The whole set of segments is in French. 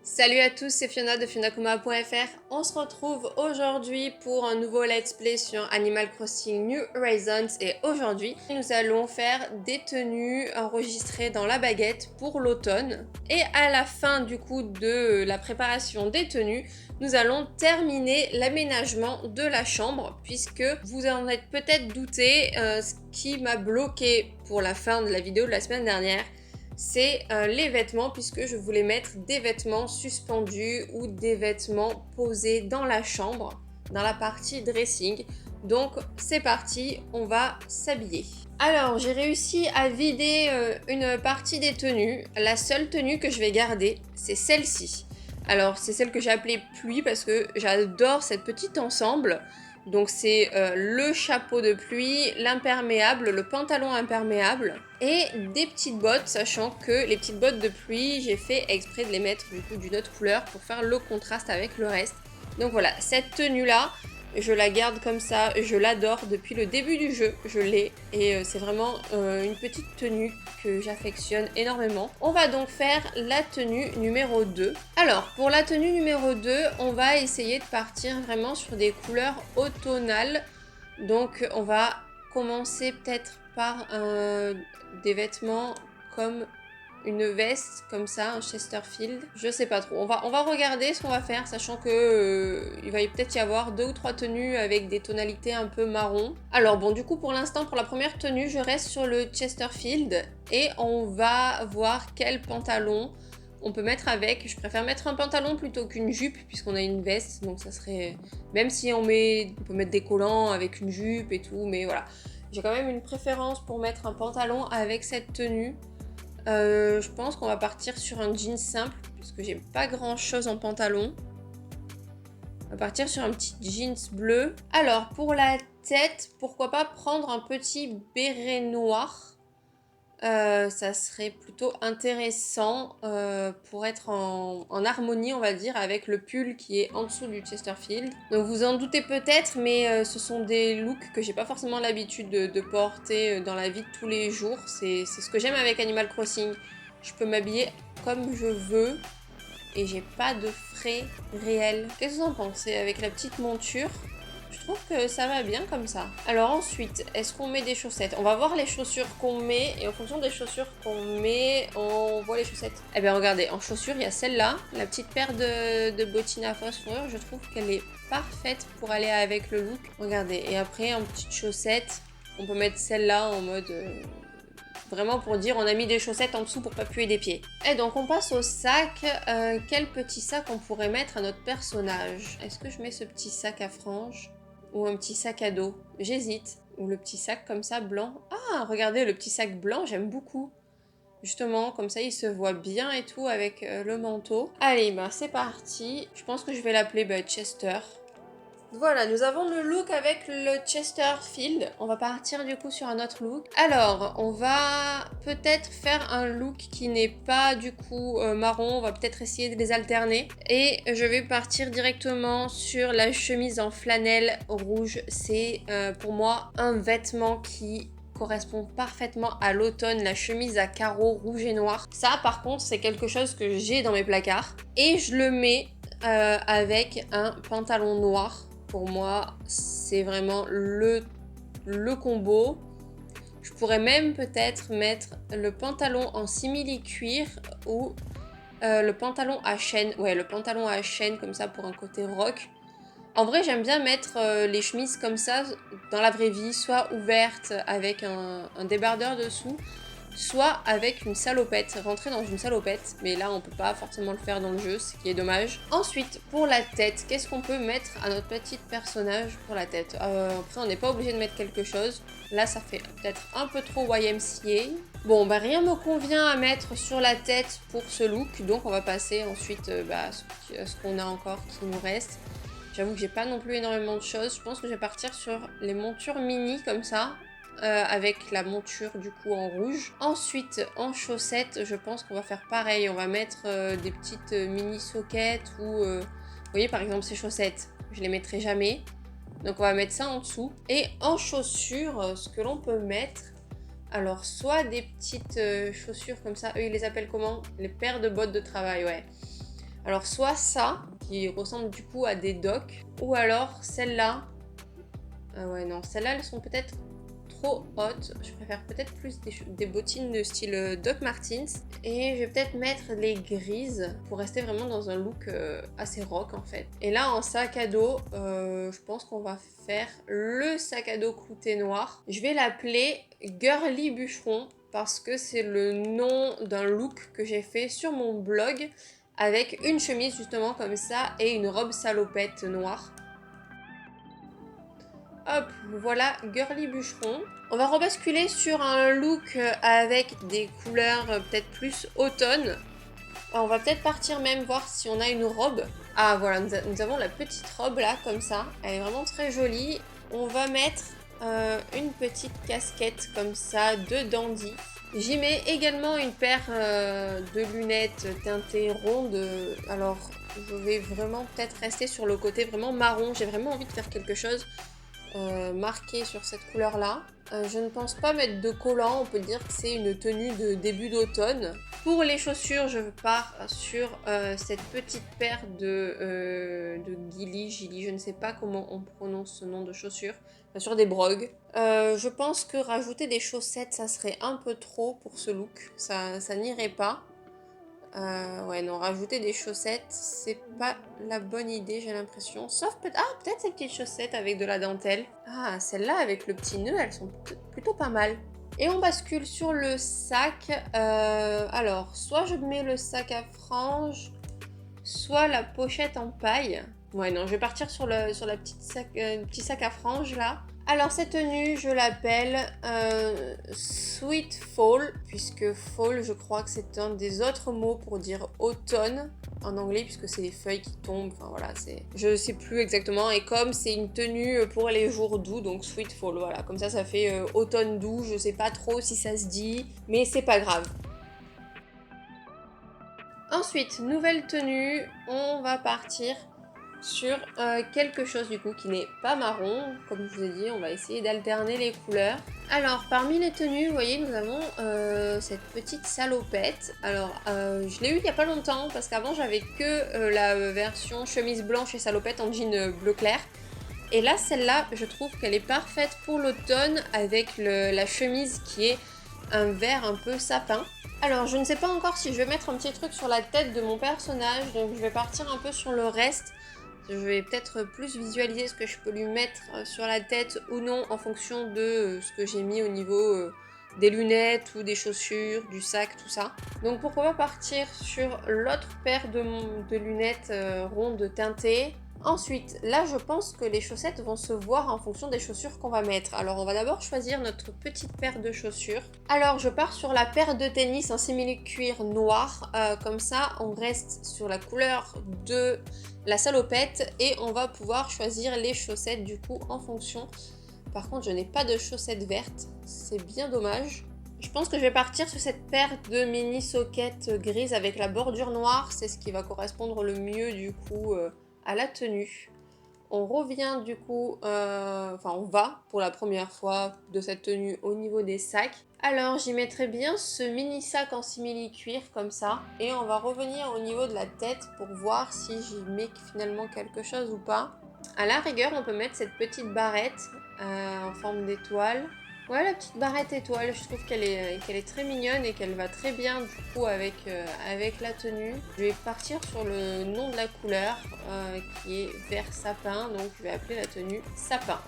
Salut à tous, c'est Fiona de FionaKuma.fr. On se retrouve aujourd'hui pour un nouveau let's play sur Animal Crossing New Horizons et aujourd'hui nous allons faire des tenues enregistrées dans la baguette pour l'automne. Et à la fin du coup de la préparation des tenues, nous allons terminer l'aménagement de la chambre puisque vous en êtes peut-être douté, ce qui m'a bloqué pour la fin de la vidéo de la semaine dernière, c'est les vêtements, puisque je voulais mettre des vêtements suspendus ou des vêtements posés dans la chambre, dans la partie dressing. Donc c'est parti, on va s'habiller. Alors j'ai réussi à vider une partie des tenues. La seule tenue que je vais garder, c'est celle-ci. Alors c'est celle que j'ai appelée pluie parce que j'adore cette petite ensemble. Donc c'est le chapeau de pluie, l'imperméable, le pantalon imperméable et des petites bottes, sachant que les petites bottes de pluie, j'ai fait exprès de les mettre du coup d'une autre couleur pour faire le contraste avec le reste. Donc voilà, cette tenue-là, je la garde comme ça, je l'adore depuis le début du jeu, je l'ai et c'est vraiment une petite tenue que j'affectionne énormément. On va donc faire la tenue numéro 2. Alors pour la tenue numéro 2, on va essayer de partir vraiment sur des couleurs automnales. Donc on va commencer peut-être par des vêtements comme une veste comme ça, un Chesterfield. Je sais pas trop. On va regarder ce qu'on va faire, sachant que il va peut-être y avoir 2 ou 3 tenues avec des tonalités un peu marron. Alors bon, du coup pour l'instant, pour la première tenue, je reste sur le Chesterfield et on va voir quel pantalon on peut mettre avec. Je préfère mettre un pantalon plutôt qu'une jupe puisqu'on a une veste, donc ça serait... Même si on peut mettre des collants avec une jupe et tout, mais voilà. J'ai quand même une préférence pour mettre un pantalon avec cette tenue. Je pense qu'on va partir sur un jean simple puisque j'ai pas grand chose en pantalon. On va partir sur un petit jeans bleu. Alors pour la tête, pourquoi pas prendre un petit béret noir. Ça serait plutôt intéressant pour être en harmonie, on va dire, avec le pull qui est en dessous du Chesterfield. Donc vous en doutez peut-être, mais ce sont des looks que j'ai pas forcément l'habitude de porter dans la vie de tous les jours. C'est ce que j'aime avec Animal Crossing. Je peux m'habiller comme je veux et j'ai pas de frais réels. Qu'est-ce que vous en pensez avec la petite monture ? Je trouve que ça va bien comme ça. Alors ensuite, est-ce qu'on met des chaussettes? On va voir les chaussures qu'on met et en fonction des chaussures qu'on met, on voit les chaussettes. Eh bien regardez, en chaussures, il y a celle-là, la petite paire de bottines à fausse fourrure. Je trouve qu'elle est parfaite pour aller avec le look. Regardez, et après en petites chaussettes, on peut mettre celle-là en mode... Vraiment pour dire on a mis des chaussettes en dessous pour pas puer des pieds. Et donc on passe au sac. Quel petit sac on pourrait mettre à notre personnage? Est-ce que je mets ce petit sac à franges? Ou un petit sac à dos? J'hésite. Ou le petit sac comme ça blanc. Ah, regardez, le petit sac blanc, j'aime beaucoup. Justement, comme ça, il se voit bien et tout avec le manteau. Allez, bah c'est parti. Je pense que je vais l'appeler Chester. Voilà, nous avons le look avec le Chesterfield. On va partir du coup sur un autre look. Alors, on va peut-être faire un look qui n'est pas du coup marron. On va peut-être essayer de les alterner. Et je vais partir directement sur la chemise en flanelle rouge. C'est pour moi un vêtement qui correspond parfaitement à l'automne, la chemise à carreaux rouge et noir. Ça, par contre, c'est quelque chose que j'ai dans mes placards. Et je le mets avec un pantalon noir. Pour moi, c'est vraiment le combo. Je pourrais même peut-être mettre le pantalon en simili-cuir ou le pantalon à chaîne. Ouais, le pantalon à chaîne comme ça pour un côté rock. En vrai, j'aime bien mettre les chemises comme ça dans la vraie vie, soit ouvertes avec un débardeur dessous, soit avec une salopette, rentrer dans une salopette, mais là on peut pas forcément le faire dans le jeu, ce qui est dommage. Ensuite, pour la tête, qu'est-ce qu'on peut mettre à notre petit personnage pour la tête? Après, on n'est pas obligé de mettre quelque chose. Là, ça fait peut-être un peu trop YMCA. Bon, bah rien me convient à mettre sur la tête pour ce look, donc on va passer ensuite à ce qu'on a encore qui nous reste. J'avoue que j'ai pas non plus énormément de choses. Je pense que je vais partir sur les montures mini comme ça. Avec la monture du coup en rouge. Ensuite en chaussettes, je pense qu'on va faire pareil. On va mettre des petites mini sockets ou vous voyez par exemple ces chaussettes, je les mettrai jamais. Donc on va mettre ça en dessous. Et en chaussures, ce que l'on peut mettre, alors soit des petites chaussures comme ça, eux ils les appellent comment? Les paires de bottes de travail, ouais. Alors soit ça, qui ressemble du coup à des docks, ou alors celle-là. Ah ouais non, celles-là elles sont peut-être trop hautes. Je préfère peut-être plus des bottines de style Doc Martens. Et je vais peut-être mettre les grises pour rester vraiment dans un look assez rock en fait. Et là en sac à dos, je pense qu'on va faire le sac à dos clouté noir. Je vais l'appeler Girly Bûcheron parce que c'est le nom d'un look que j'ai fait sur mon blog avec une chemise justement comme ça et une robe salopette noire. Hop, voilà, Girly Bûcheron. On va rebasculer sur un look avec des couleurs peut-être plus automne. On va peut-être partir même voir si on a une robe. Ah voilà, nous avons la petite robe là, comme ça. Elle est vraiment très jolie. On va mettre une petite casquette comme ça de dandy. J'y mets également une paire de lunettes teintées rondes. Alors, je vais vraiment peut-être rester sur le côté vraiment marron. J'ai vraiment envie de faire quelque chose marqué sur cette couleur là. Je ne pense pas mettre de collant, on peut dire que c'est une tenue de début d'automne. Pour les chaussures, je pars sur cette petite paire de Gilly, je ne sais pas comment on prononce ce nom de chaussures, enfin, sur des brogues. Je pense que rajouter des chaussettes, ça serait un peu trop pour ce look, ça n'irait pas. Ouais, non, rajouter des chaussettes, c'est pas la bonne idée, j'ai l'impression. Sauf peut-être... Ah, peut-être ces petites chaussettes avec de la dentelle. Ah, celles-là, avec le petit nœud, elles sont plutôt pas mal. Et on bascule sur le sac. Alors, soit je mets le sac à franges, soit la pochette en paille. Ouais, non, je vais partir sur la petite petit sac à franges, là. Alors cette tenue, je l'appelle Sweet Fall, puisque fall, je crois que c'est un des autres mots pour dire automne en anglais, puisque c'est les feuilles qui tombent, enfin voilà, je sais plus exactement, et comme c'est une tenue pour les jours doux, donc Sweet Fall, voilà, comme ça fait automne doux, je sais pas trop si ça se dit, mais c'est pas grave. Ensuite, nouvelle tenue, on va partir sur quelque chose du coup qui n'est pas marron. Comme je vous ai dit, on va essayer d'alterner les couleurs. Alors, parmi les tenues, vous voyez, nous avons cette petite salopette. Alors, je l'ai eu il n'y a pas longtemps parce qu'avant, j'avais que la version chemise blanche et salopette en jean bleu clair. Et là, celle-là, je trouve qu'elle est parfaite pour l'automne avec la chemise qui est un vert un peu sapin. Alors, je ne sais pas encore si je vais mettre un petit truc sur la tête de mon personnage, donc je vais partir un peu sur le reste. Je vais peut-être plus visualiser ce que je peux lui mettre sur la tête ou non en fonction de ce que j'ai mis au niveau des lunettes ou des chaussures, du sac, tout ça. Donc pourquoi pas partir sur l'autre paire de lunettes rondes teintées. Ensuite, là je pense que les chaussettes vont se voir en fonction des chaussures qu'on va mettre. Alors on va d'abord choisir notre petite paire de chaussures. Alors je pars sur la paire de tennis en simili-cuir noir. Comme ça on reste sur la couleur de la salopette et on va pouvoir choisir les chaussettes du coup en fonction. Par contre je n'ai pas de chaussettes vertes, c'est bien dommage. Je pense que je vais partir sur cette paire de mini soquettes grises avec la bordure noire, c'est ce qui va correspondre le mieux du coup à la tenue. On revient du coup, on va pour la première fois de cette tenue au niveau des sacs. Alors j'y mettrai bien ce mini sac en simili-cuir comme ça. Et on va revenir au niveau de la tête pour voir si j'y mets finalement quelque chose ou pas. À la rigueur, on peut mettre cette petite barrette en forme d'étoile. Ouais, la petite barrette étoile, je trouve qu'elle est très mignonne et qu'elle va très bien du coup avec la tenue. Je vais partir sur le nom de la couleur qui est vert sapin, donc je vais appeler la tenue sapin.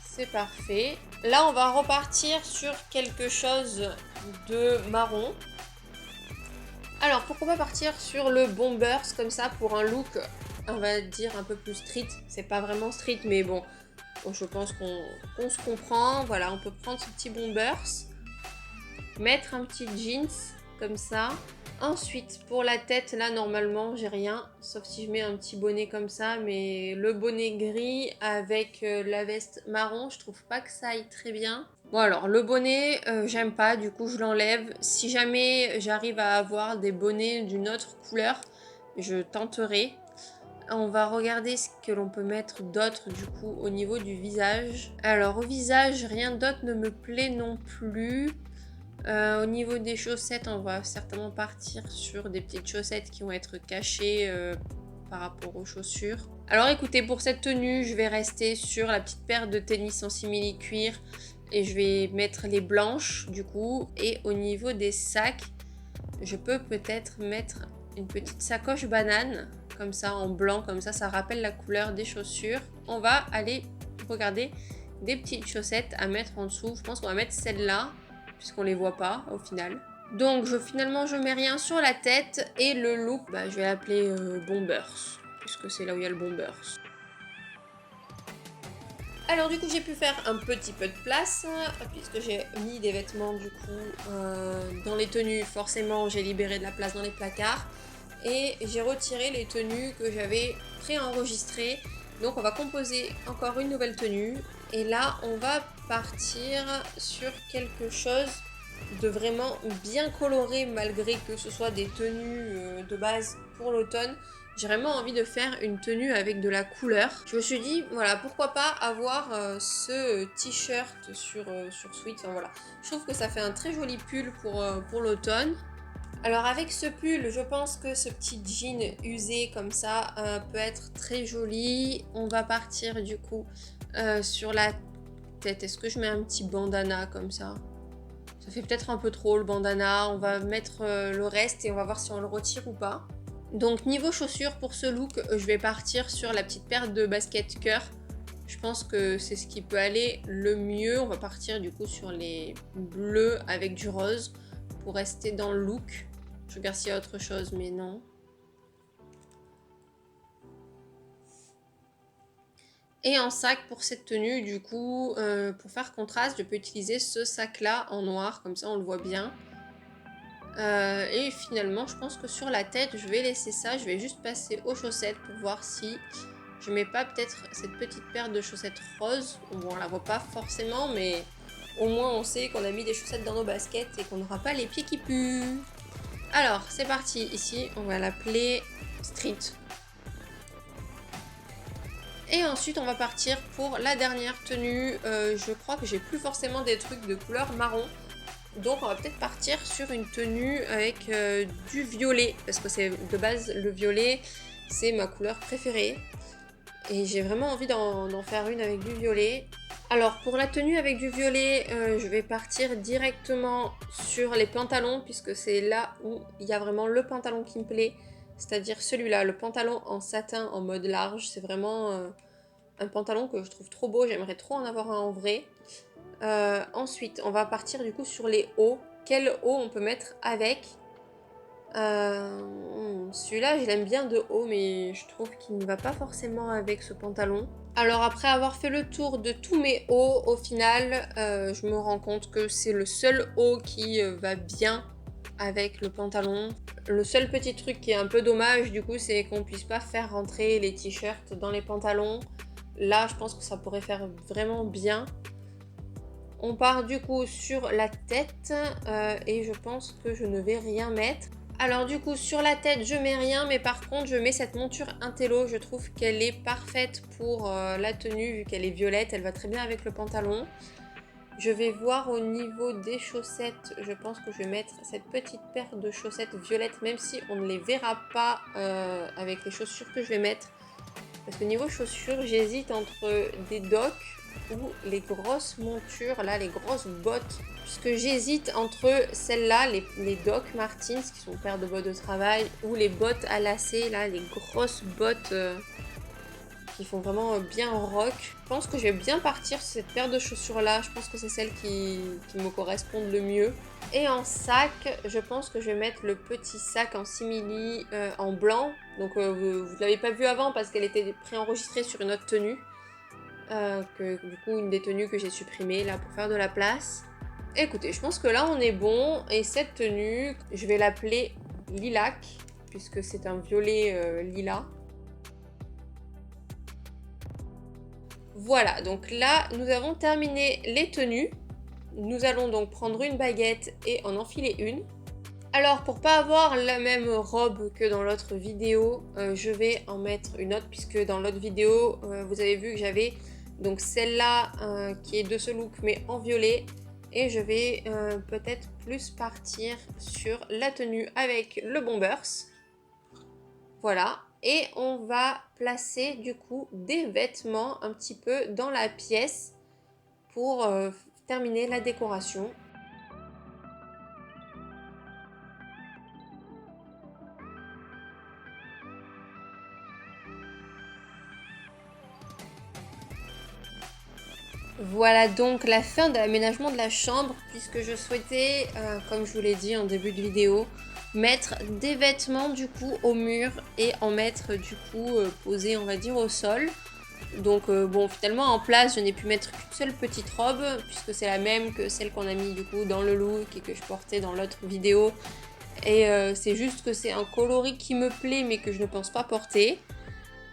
C'est parfait. Là, on va repartir sur quelque chose de marron. Alors, pourquoi pas partir sur le bombers comme ça pour un look, on va dire un peu plus street. C'est pas vraiment street, mais bon, je pense qu'on se comprend. Voilà, on peut prendre ce petit bombers, mettre un petit jeans comme ça. Ensuite, pour la tête, là, normalement, j'ai rien, sauf si je mets un petit bonnet comme ça, mais le bonnet gris avec la veste marron, je trouve pas que ça aille très bien. Bon alors, le bonnet, j'aime pas, du coup, je l'enlève. Si jamais j'arrive à avoir des bonnets d'une autre couleur, je tenterai. On va regarder ce que l'on peut mettre d'autre, du coup, au niveau du visage. Alors, au visage, rien d'autre ne me plaît non plus. Au niveau des chaussettes, on va certainement partir sur des petites chaussettes qui vont être cachées par rapport aux chaussures. Alors écoutez, pour cette tenue, je vais rester sur la petite paire de tennis en simili cuir et je vais mettre les blanches du coup. Et au niveau des sacs, je peux peut-être mettre une petite sacoche banane, comme ça en blanc, comme ça rappelle la couleur des chaussures. On va aller regarder des petites chaussettes à mettre en dessous. Je pense qu'on va mettre celle-là, puisqu'on les voit pas au final. Donc finalement je mets rien sur la tête et le look, je vais l'appeler Bombers, puisque c'est là où il y a le Bombers. Alors du coup j'ai pu faire un petit peu de place, puisque j'ai mis des vêtements du coup dans les tenues. Forcément j'ai libéré de la place dans les placards et j'ai retiré les tenues que j'avais pré-enregistrées. Donc on va composer encore une nouvelle tenue et là on va partir sur quelque chose de vraiment bien coloré, malgré que ce soit des tenues de base pour l'automne. J'ai vraiment envie de faire une tenue avec de la couleur. Je me suis dit, voilà, pourquoi pas avoir ce t-shirt sur Sweat. Enfin voilà, je trouve que ça fait un très joli pull pour l'automne. Alors avec ce pull, je pense que ce petit jean usé comme ça peut être très joli. On va partir du coup sur la tête. Est-ce que je mets un petit bandana comme ça? Ça fait peut-être un peu trop le bandana. On va mettre le reste et on va voir si on le retire ou pas. Donc niveau chaussures, pour ce look, je vais partir sur la petite paire de baskets cœur. Je pense que c'est ce qui peut aller le mieux. On va partir du coup sur les bleus avec du rose pour rester dans le look. Je regarde s'il y a autre chose, mais non. Et en sac pour cette tenue, du coup, pour faire contraste, je peux utiliser ce sac-là en noir, comme ça on le voit bien. Et finalement, je pense que sur la tête, je vais laisser ça. Je vais juste passer aux chaussettes pour voir si je mets pas peut-être cette petite paire de chaussettes roses. Bon, on la voit pas forcément, mais au moins on sait qu'on a mis des chaussettes dans nos baskets et qu'on n'aura pas les pieds qui puent. Alors, c'est parti. Ici, on va l'appeler Street. Et ensuite, on va partir pour la dernière tenue. Je crois que j'ai plus forcément des trucs de couleur marron. Donc on va peut-être partir sur une tenue avec du violet, parce que c'est de base le violet, c'est ma couleur préférée. Et j'ai vraiment envie d'en faire une avec du violet. Alors pour la tenue avec du violet, je vais partir directement sur les pantalons, puisque c'est là où il y a vraiment le pantalon qui me plaît. C'est-à-dire celui-là, le pantalon en satin en mode large. C'est vraiment un pantalon que je trouve trop beau, j'aimerais trop en avoir un en vrai. Ensuite, on va partir du coup sur les hauts. Quel haut on peut mettre avec celui-là, je l'aime bien de haut, mais je trouve qu'il ne va pas forcément avec ce pantalon. Alors après avoir fait le tour de tous mes hauts, au final, je me rends compte que c'est le seul haut qui va bien avec le pantalon. Le seul petit truc qui est un peu dommage, du coup, c'est qu'on puisse pas faire rentrer les t-shirts dans les pantalons. Là, je pense que ça pourrait faire vraiment bien. On part du coup sur la tête et je pense que je ne vais rien mettre. Alors du coup sur la tête je mets rien, mais par contre je mets cette monture Intello. Je trouve qu'elle est parfaite pour la tenue vu qu'elle est violette, elle va très bien avec le pantalon. Je vais voir au niveau des chaussettes, je pense que je vais mettre cette petite paire de chaussettes violettes, même si on ne les verra pas avec les chaussures que je vais mettre. Parce que niveau chaussures, j'hésite entre des docks ou les grosses montures, là, les grosses bottes. Puisque j'hésite entre celles-là, les Doc Martens, qui sont paires de bottes de travail, ou les bottes à lacets, là, les grosses bottes qui font vraiment bien rock. Je pense que je vais bien partir sur cette paire de chaussures-là. Je pense que c'est celle qui me correspondent le mieux. Et en sac, je pense que je vais mettre le petit sac en simili en blanc. Donc vous ne l'avez pas vu avant parce qu'elle était préenregistrée sur une autre tenue. Du coup, une des tenues que j'ai supprimées là pour faire de la place. Écoutez, je pense que là on est bon. Et cette tenue, je vais l'appeler Lilac, puisque c'est un violet lilas. Voilà, donc là nous avons terminé les tenues. Nous allons donc prendre une baguette et en enfiler une. Alors pour pas avoir la même robe que dans l'autre vidéo, je vais en mettre une autre, puisque dans l'autre vidéo vous avez vu que j'avais donc celle-là qui est de ce look mais en violet. Et je vais peut-être plus partir sur la tenue avec le Bombers. Voilà. Et on va placer du coup des vêtements un petit peu dans la pièce pour terminer la décoration. Voilà donc la fin de l'aménagement de la chambre, puisque je souhaitais, comme je vous l'ai dit en début de vidéo, mettre des vêtements du coup au mur et en mettre du coup posés on va dire au sol. Donc bon, finalement en place je n'ai pu mettre qu'une seule petite robe, puisque c'est la même que celle qu'on a mis du coup dans le look et que je portais dans l'autre vidéo. Et c'est juste que c'est un coloris qui me plaît mais que je ne pense pas porter.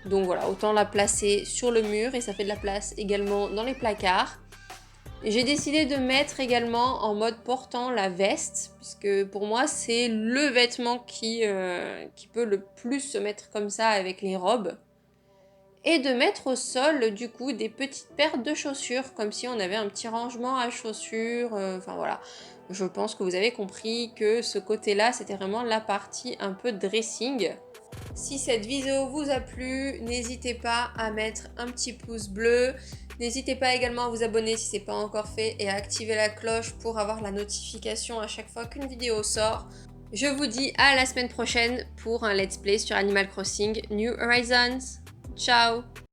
Donc voilà, autant la placer sur le mur et ça fait de la place également dans les placards. J'ai décidé de mettre également en mode portant la veste, puisque pour moi c'est le vêtement qui peut le plus se mettre comme ça avec les robes. Et de mettre au sol du coup des petites paires de chaussures, comme si on avait un petit rangement à chaussures, enfin voilà. Je pense que vous avez compris que ce côté-là, c'était vraiment la partie un peu dressing. Si cette vidéo vous a plu, n'hésitez pas à mettre un petit pouce bleu. N'hésitez pas également à vous abonner si ce n'est pas encore fait et à activer la cloche pour avoir la notification à chaque fois qu'une vidéo sort. Je vous dis à la semaine prochaine pour un let's play sur Animal Crossing New Horizons. Ciao!